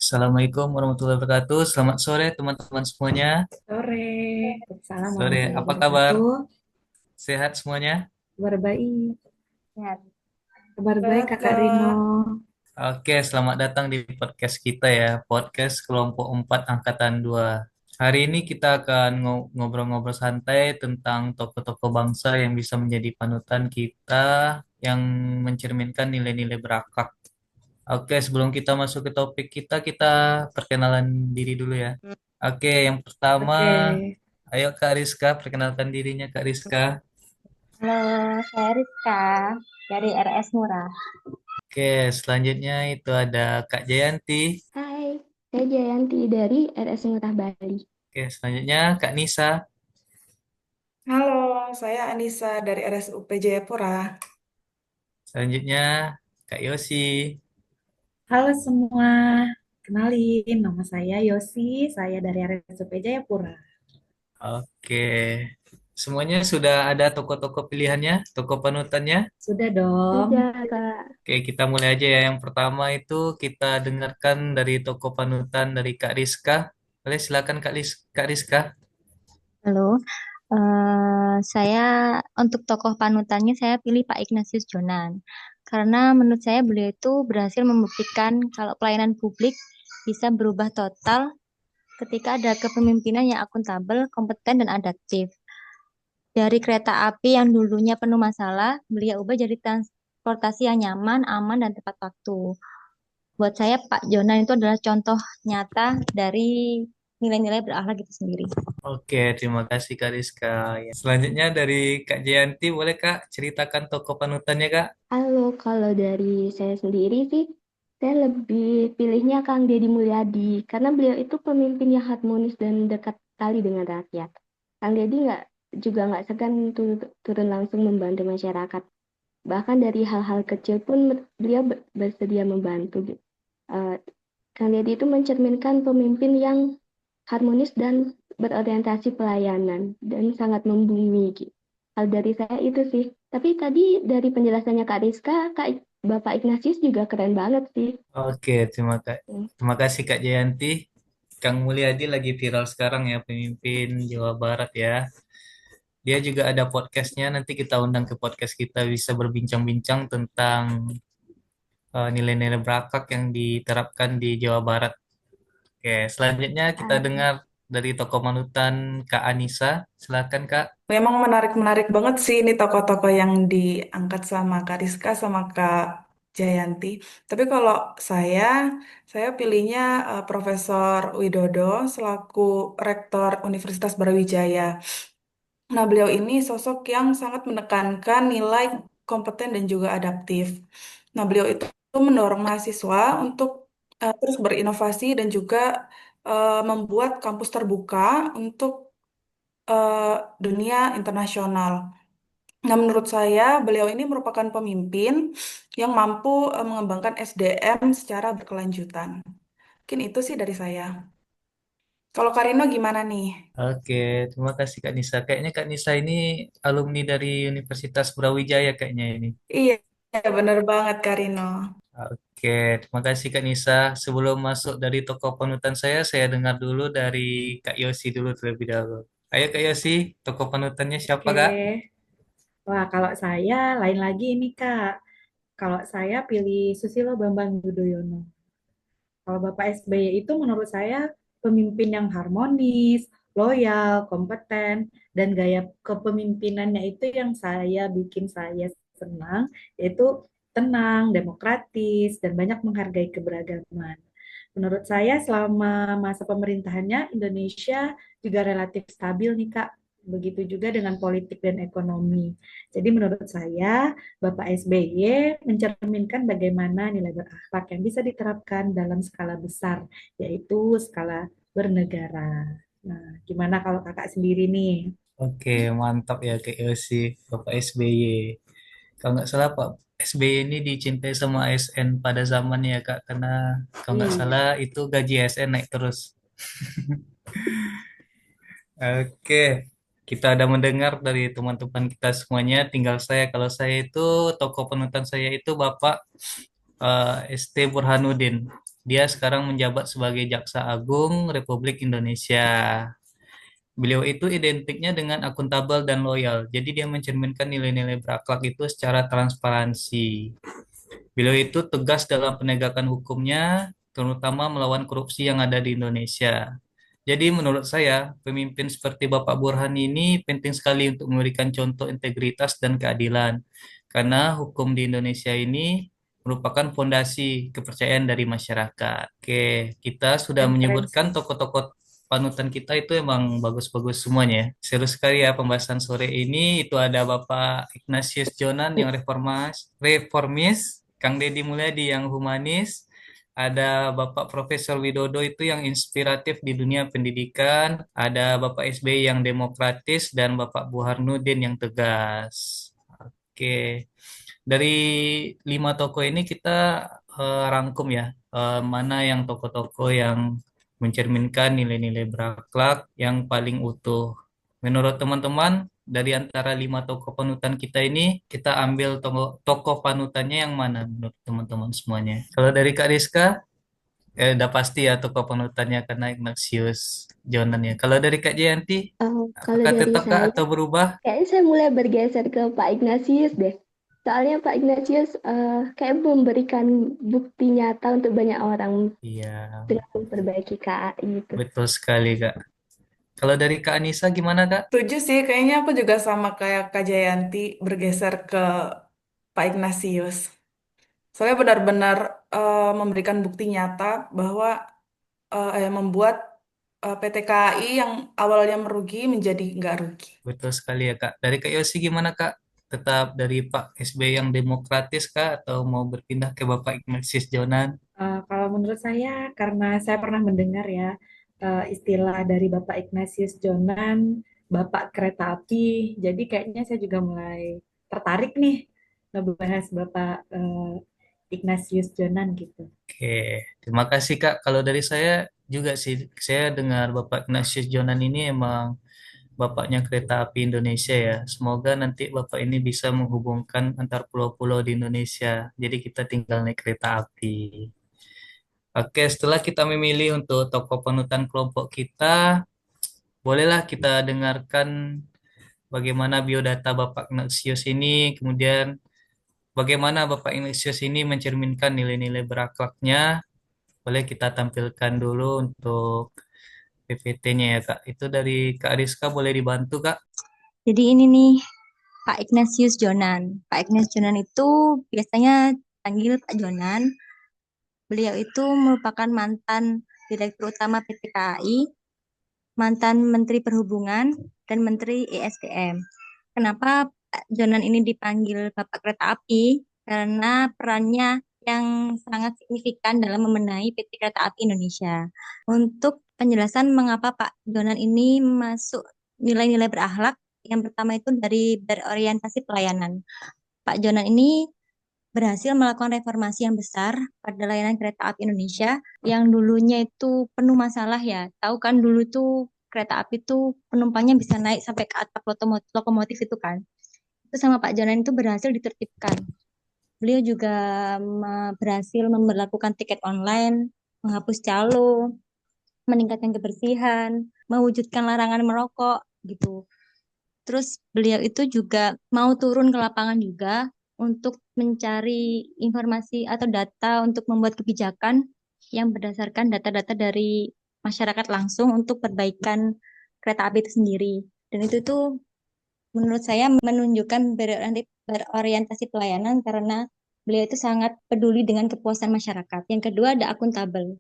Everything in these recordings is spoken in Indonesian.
Assalamualaikum warahmatullahi wabarakatuh. Selamat sore teman-teman semuanya. Sore, Waalaikumsalam Sore, warahmatullahi apa kabar? wabarakatuh. Sehat semuanya? Kabar baik, Sehat. kabar baik Sehat, Kakak Rino. Kak. Oke, selamat datang di podcast kita ya, podcast kelompok 4 angkatan 2. Hari ini kita akan ngobrol-ngobrol santai tentang tokoh-tokoh bangsa yang bisa menjadi panutan kita yang mencerminkan nilai-nilai berakhlak. Oke, sebelum kita masuk ke topik kita perkenalan diri dulu ya. Oke, yang pertama, Oke, ayo Kak Rizka, perkenalkan dirinya Kak Rizka. Halo, saya Rizka dari RS Murah. Oke, selanjutnya itu ada Kak Jayanti. Hai, saya Jayanti dari RS Ngurah Bali. Oke, selanjutnya Kak Nisa. Halo, saya Anissa dari RSUP Jayapura. Selanjutnya Kak Yosi. halo semua. Kenalin, nama saya Yosi, saya dari RSUP Jayapura. Oke, semuanya sudah ada tokoh-tokoh pilihannya, tokoh panutannya. Sudah dong. Sudah, Kak. Oke, kita mulai aja ya. Yang pertama itu kita dengarkan dari tokoh panutan dari Kak Rizka. Boleh silakan Kak Rizka. Halo, saya untuk tokoh panutannya saya pilih Pak Ignatius Jonan. Karena menurut saya beliau itu berhasil membuktikan kalau pelayanan publik bisa berubah total ketika ada kepemimpinan yang akuntabel, kompeten, dan adaptif. Dari kereta api yang dulunya penuh masalah, beliau ubah jadi transportasi yang nyaman, aman, dan tepat waktu. Buat saya Pak Jonan itu adalah contoh nyata dari nilai-nilai berakhlak itu sendiri. Oke, terima kasih Kak Rizka. Ya. Selanjutnya dari Kak Jayanti, boleh Kak ceritakan tokoh panutannya Kak? Halo, kalau dari saya sendiri sih, saya lebih pilihnya Kang Deddy Mulyadi, karena beliau itu pemimpin yang harmonis dan dekat sekali dengan rakyat. Kang Deddy juga nggak segan turun langsung membantu masyarakat. Bahkan dari hal-hal kecil pun beliau bersedia membantu. Eh, Kang Deddy itu mencerminkan pemimpin yang harmonis dan berorientasi pelayanan dan sangat membumi gitu. Hal dari saya itu sih. Tapi tadi dari penjelasannya Kak Rizka, Bapak Ignatius juga keren banget sih. Oke, terima kasih Kak Jayanti. Kang Mulyadi lagi viral sekarang ya, pemimpin Jawa Barat ya. Dia juga ada podcastnya, nanti kita undang ke podcast kita bisa berbincang-bincang tentang nilai-nilai berakhlak yang diterapkan di Jawa Barat. Oke, selanjutnya kita Ah, dengar dari tokoh manutan Kak Anissa. Silakan Kak. Memang menarik-menarik banget sih ini tokoh-tokoh yang diangkat sama Kak Rizka sama Kak Jayanti. Tapi kalau saya, saya pilihnya Profesor Widodo selaku Rektor Universitas Brawijaya. Nah, beliau ini sosok yang sangat menekankan nilai kompeten dan juga adaptif. Nah, beliau itu mendorong mahasiswa untuk terus berinovasi dan juga membuat kampus terbuka untuk eh, dunia internasional. Nah, menurut saya beliau ini merupakan pemimpin yang mampu mengembangkan SDM secara berkelanjutan. Mungkin itu sih dari saya. Kalau Karino gimana nih? Oke, terima kasih Kak Nisa. Kayaknya Kak Nisa ini alumni dari Universitas Brawijaya kayaknya ini. Iya, bener banget Karino. Oke, terima kasih Kak Nisa. Sebelum masuk dari tokoh panutan saya dengar dulu dari Kak Yosi dulu terlebih dahulu. Ayo Kak Yosi, tokoh panutannya siapa Kak? Oke. Wah, kalau saya lain lagi ini Kak. Kalau saya pilih Susilo Bambang Yudhoyono. Kalau Bapak SBY itu menurut saya pemimpin yang harmonis, loyal, kompeten, dan gaya kepemimpinannya itu yang bikin saya senang, yaitu tenang, demokratis, dan banyak menghargai keberagaman. Menurut saya selama masa pemerintahannya Indonesia juga relatif stabil nih Kak. Begitu juga dengan politik dan ekonomi. Jadi menurut saya Bapak SBY mencerminkan bagaimana nilai berakhlak yang bisa diterapkan dalam skala besar, yaitu skala bernegara. Nah, gimana kalau kakak sendiri nih? Oke, mantap ya Kak Yosi, Bapak SBY. Kalau nggak salah Pak SBY ini dicintai sama ASN pada zamannya ya Kak, karena kalau nggak Iya. salah itu gaji ASN naik terus. Oke, kita ada mendengar dari teman-teman kita semuanya. Tinggal saya, kalau saya itu tokoh panutan saya itu Bapak ST Burhanuddin. Dia sekarang menjabat sebagai Jaksa Agung Republik Indonesia. Beliau itu identiknya dengan akuntabel dan loyal. Jadi dia mencerminkan nilai-nilai berakhlak itu secara transparansi. Beliau itu tegas dalam penegakan hukumnya, terutama melawan korupsi yang ada di Indonesia. Jadi menurut saya, pemimpin seperti Bapak Burhan ini penting sekali untuk memberikan contoh integritas dan keadilan. Karena hukum di Indonesia ini merupakan fondasi kepercayaan dari masyarakat. Oke, kita sudah Dan keren menyebutkan sih. tokoh-tokoh panutan kita itu emang bagus-bagus semuanya ya. Seru sekali ya pembahasan sore ini. Itu ada Bapak Ignatius Jonan yang reformis, Kang Deddy Mulyadi yang humanis, ada Bapak Profesor Widodo itu yang inspiratif di dunia pendidikan, ada Bapak SBY yang demokratis, dan Bapak Burhanuddin yang tegas. Oke, dari 5 tokoh ini kita rangkum ya, mana yang tokoh-tokoh yang mencerminkan nilai-nilai berakhlak yang paling utuh. Menurut teman-teman, dari antara 5 tokoh panutan kita ini, kita ambil tokoh panutannya yang mana menurut teman-teman semuanya? Kalau dari Kak Rizka, udah pasti ya tokoh panutannya karena Ignatius Jonan ya. Kalau dari Kak Jayanti, Kalau apakah dari tetap Kak saya, atau berubah? kayaknya saya mulai bergeser ke Pak Ignatius deh. Soalnya Pak Ignatius kayak memberikan bukti nyata untuk banyak orang Iya, dengan memperbaiki KAI itu. betul sekali Kak. Kalau dari Kak Anissa gimana Kak? Setuju sih, kayaknya aku juga sama kayak Kak Jayanti bergeser ke Pak Ignatius. Soalnya benar-benar memberikan bukti nyata bahwa membuat PT KAI yang awalnya merugi menjadi nggak rugi. Betul sekali ya Kak. Dari Kak Yosi gimana Kak? Tetap dari Pak SBY yang demokratis Kak atau mau berpindah ke Bapak Ignatius Jonan? Kalau menurut saya, karena saya pernah mendengar ya istilah dari Bapak Ignatius Jonan, Bapak Kereta Api, jadi kayaknya saya juga mulai tertarik nih ngebahas Bapak Ignatius Jonan gitu. Oke, terima kasih Kak. Kalau dari saya juga sih, saya dengar Bapak Ignatius Jonan ini emang bapaknya kereta api Indonesia ya. Semoga nanti Bapak ini bisa menghubungkan antar pulau-pulau di Indonesia. Jadi kita tinggal naik kereta api. Oke, setelah kita memilih untuk tokoh panutan kelompok kita, bolehlah kita dengarkan bagaimana biodata Bapak Ignatius ini, kemudian bagaimana Bapak Ignatius ini mencerminkan nilai-nilai berakhlaknya. Boleh kita tampilkan dulu untuk PPT-nya ya Kak. Itu dari Kak Rizka boleh dibantu Kak? Jadi ini nih Pak Ignatius Jonan. Pak Ignatius Jonan itu biasanya panggil Pak Jonan. Beliau itu merupakan mantan Direktur Utama PT KAI, mantan Menteri Perhubungan, dan Menteri ESDM. Kenapa Pak Jonan ini dipanggil Bapak Kereta Api? Karena perannya yang sangat signifikan dalam membenahi PT Kereta Api Indonesia. Untuk penjelasan mengapa Pak Jonan ini masuk nilai-nilai berakhlak, yang pertama itu dari berorientasi pelayanan. Pak Jonan ini berhasil melakukan reformasi yang besar pada layanan kereta api Indonesia yang dulunya itu penuh masalah ya. Tahu kan dulu tuh kereta api tuh penumpangnya bisa naik sampai ke atap lokomotif itu kan. Itu sama Pak Jonan itu berhasil ditertibkan. Beliau juga berhasil memperlakukan tiket online, menghapus calo, meningkatkan kebersihan, mewujudkan larangan merokok gitu. Terus beliau itu juga mau turun ke lapangan juga untuk mencari informasi atau data untuk membuat kebijakan yang berdasarkan data-data dari masyarakat langsung untuk perbaikan kereta api itu sendiri. Dan itu tuh menurut saya menunjukkan berorientasi pelayanan karena beliau itu sangat peduli dengan kepuasan masyarakat. Yang kedua ada akuntabel.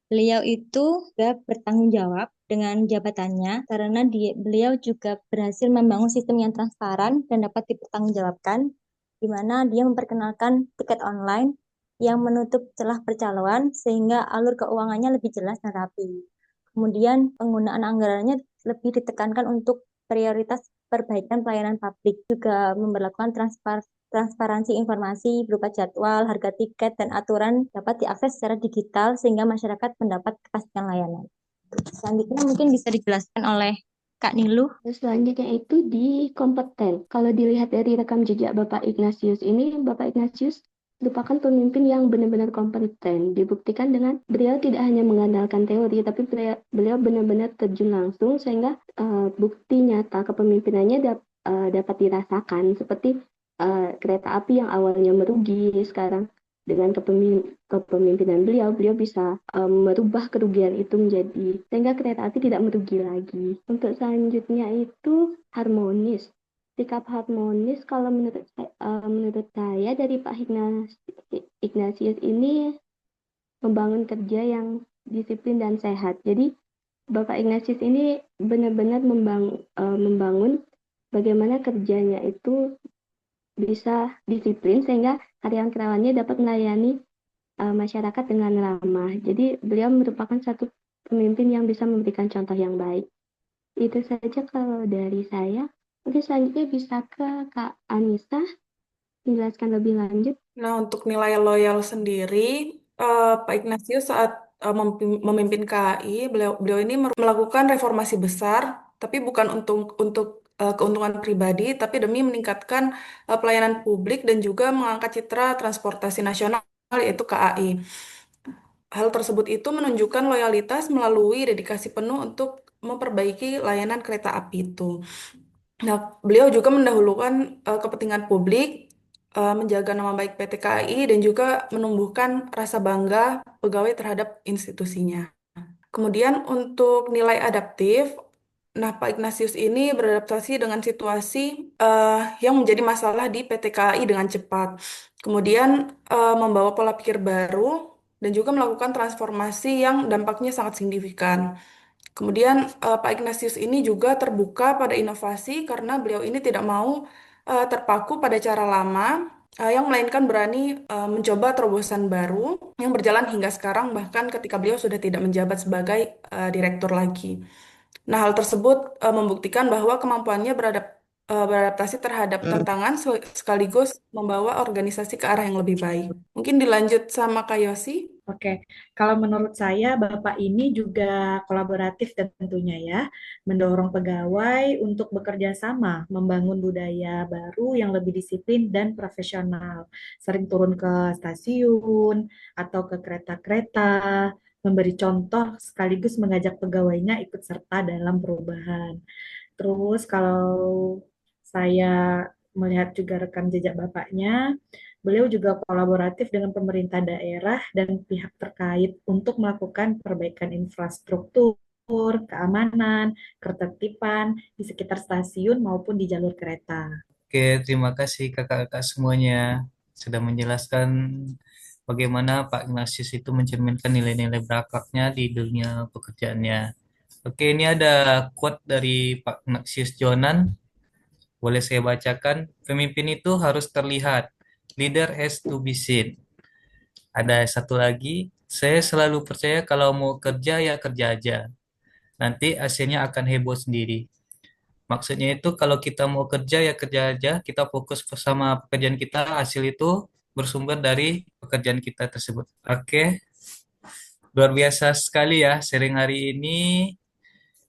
Beliau itu juga bertanggung jawab dengan jabatannya karena beliau juga berhasil membangun sistem yang transparan dan dapat dipertanggungjawabkan, di mana dia memperkenalkan tiket online yang menutup celah percaloan sehingga alur keuangannya lebih jelas dan rapi. Kemudian penggunaan anggarannya lebih ditekankan untuk prioritas perbaikan pelayanan publik, juga memperlakukan transparansi informasi berupa jadwal, harga tiket, dan aturan dapat diakses secara digital sehingga masyarakat mendapat kepastian layanan. Selanjutnya mungkin bisa dijelaskan oleh Kak Niluh. Terus selanjutnya itu di kompeten. Kalau dilihat dari rekam jejak Bapak Ignatius ini, Bapak Ignatius merupakan pemimpin yang benar-benar kompeten. Dibuktikan dengan beliau tidak hanya mengandalkan teori, tapi beliau benar-benar terjun langsung sehingga bukti nyata kepemimpinannya dapat dirasakan. Seperti kereta api yang awalnya merugi, sekarang dengan kepemimpinan beliau bisa merubah kerugian itu sehingga kereta api tidak merugi lagi. Untuk selanjutnya itu harmonis. Sikap harmonis kalau menurut saya dari Pak Ignatius ini membangun kerja yang disiplin dan sehat. Jadi Bapak Ignatius ini benar-benar membangun bagaimana kerjanya itu bisa disiplin sehingga karyawan-karyawannya dapat melayani masyarakat dengan ramah. Jadi beliau merupakan satu pemimpin yang bisa memberikan contoh yang baik. Itu saja kalau dari saya. Mungkin selanjutnya bisa ke Kak Anissa menjelaskan lebih lanjut. Nah, untuk nilai loyal sendiri, Pak Ignatius saat memimpin KAI, beliau ini melakukan reformasi besar, tapi bukan untuk keuntungan pribadi, tapi demi meningkatkan pelayanan publik dan juga mengangkat citra transportasi nasional, yaitu KAI. Hal tersebut itu menunjukkan loyalitas melalui dedikasi penuh untuk memperbaiki layanan kereta api itu. Nah, beliau juga mendahulukan kepentingan publik, menjaga nama baik PT KAI, dan juga menumbuhkan rasa bangga pegawai terhadap institusinya. Kemudian untuk nilai adaptif, nah Pak Ignatius ini beradaptasi dengan situasi yang menjadi masalah di PT KAI dengan cepat. Kemudian membawa pola pikir baru dan juga melakukan transformasi yang dampaknya sangat signifikan. Kemudian Pak Ignatius ini juga terbuka pada inovasi karena beliau ini tidak mau terpaku pada cara lama, yang melainkan berani mencoba terobosan baru yang berjalan hingga sekarang bahkan ketika beliau sudah tidak menjabat sebagai direktur lagi. Nah, hal tersebut membuktikan bahwa kemampuannya beradaptasi terhadap tantangan sekaligus membawa organisasi ke arah yang lebih baik. Mungkin dilanjut sama Kak Yosi. Oke, kalau menurut saya Bapak ini juga kolaboratif tentunya ya, mendorong pegawai untuk bekerja sama, membangun budaya baru yang lebih disiplin dan profesional, sering turun ke stasiun atau ke kereta-kereta, memberi contoh sekaligus mengajak pegawainya ikut serta dalam perubahan. Terus kalau saya melihat juga rekam jejak Bapaknya, beliau juga kolaboratif dengan pemerintah daerah dan pihak terkait untuk melakukan perbaikan infrastruktur, keamanan, ketertiban di sekitar stasiun maupun di jalur kereta. Oke, terima kasih kakak-kakak semuanya sudah menjelaskan bagaimana Pak Ignatius itu mencerminkan nilai-nilai berakhlaknya di dunia pekerjaannya. Oke, ini ada quote dari Pak Ignatius Jonan. Boleh saya bacakan? Pemimpin itu harus terlihat. Leader has to be seen. Ada satu lagi. Saya selalu percaya kalau mau kerja ya kerja aja. Nanti hasilnya akan heboh sendiri. Maksudnya itu kalau kita mau kerja ya kerja aja, kita fokus sama pekerjaan kita, hasil itu bersumber dari pekerjaan kita tersebut. Oke, luar biasa sekali ya sharing hari ini.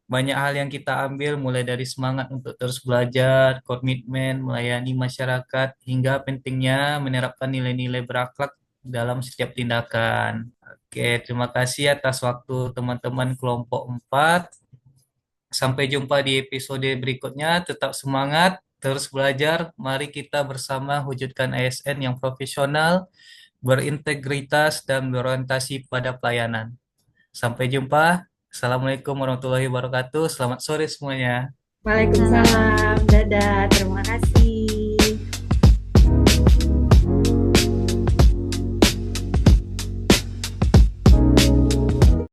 Banyak hal yang kita ambil mulai dari semangat untuk terus belajar, komitmen, melayani masyarakat, hingga pentingnya menerapkan nilai-nilai berakhlak dalam setiap tindakan. Oke, terima kasih atas waktu teman-teman kelompok 4. Sampai jumpa di episode berikutnya. Tetap semangat, terus belajar. Mari kita bersama wujudkan ASN yang profesional, berintegritas, dan berorientasi pada pelayanan. Sampai jumpa. Assalamualaikum warahmatullahi wabarakatuh. Selamat sore semuanya. Waalaikumsalam, dadah, terima kasih.